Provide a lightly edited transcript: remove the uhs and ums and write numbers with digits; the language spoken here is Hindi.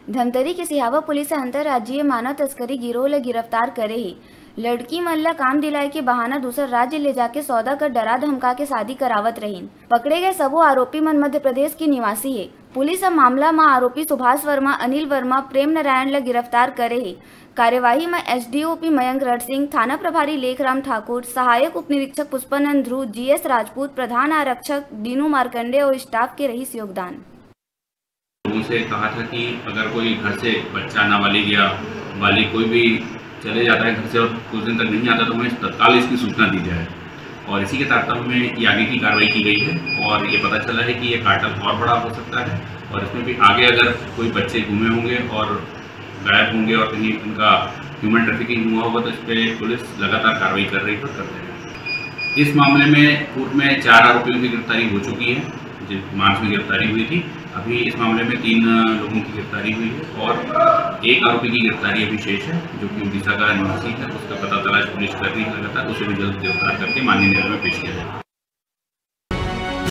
धमतरी के सिहावा पुलिस अंतर्राज्यीय मानव तस्करी गिरोह ले गिरफ्तार करे ही। लड़की मन ला काम दिलाए के बहाना दूसर राज्य ले जाके सौदा कर डरा धमका के शादी करावत रहीन। पकड़े गए सबो आरोपी मन मध्य प्रदेश की निवासी है। पुलिस अब मामला में आरोपी सुभाष वर्मा, अनिल वर्मा, प्रेम नारायण ला गिरफ्तार करे है। कार्यवाही में एसडीओपी मयंक रट सिंह, थाना प्रभारी लेखराम ठाकुर, सहायक उप निरीक्षक पुष्पानंद ध्रुव, जीएस राजपूत, प्रधान आरक्षक दीनू मार्कंडे और स्टाफ के रहीस योगदान। लोगों से कहा था कि अगर कोई घर से बच्चा नाबालिग या बालिग कोई भी चले जाता है घर से और कुछ दिन तक नहीं आता तो हमें तत्काल इसकी सूचना दी जाए। और इसी के तारतम्य में ये आगे की कार्रवाई की गई है और ये पता चला है कि ये कार्टल और बड़ा हो सकता है और इसमें भी आगे अगर कोई बच्चे घूमे होंगे और गायब होंगे और कहीं उनका ह्यूमन ट्रैफिकिंग हुआ होगा तो इस पर पुलिस लगातार कार्रवाई कर रही है और कर रही है। इस मामले में पूर्व में 4 आरोपियों की गिरफ्तारी हो चुकी है, मार्च में गिरफ्तारी हुई थी। अभी इस मामले में 3 लोगों की गिरफ्तारी हुई है और एक आरोपी की गिरफ्तारी अभी शेष है जो कि उड़ीसा का निवासी है। उसका पता तलाश पुलिस कर रही है लगातार, उसे भी जल्द गिरफ्तार करके माननीय न्यायालय में पेश किया जाएगा।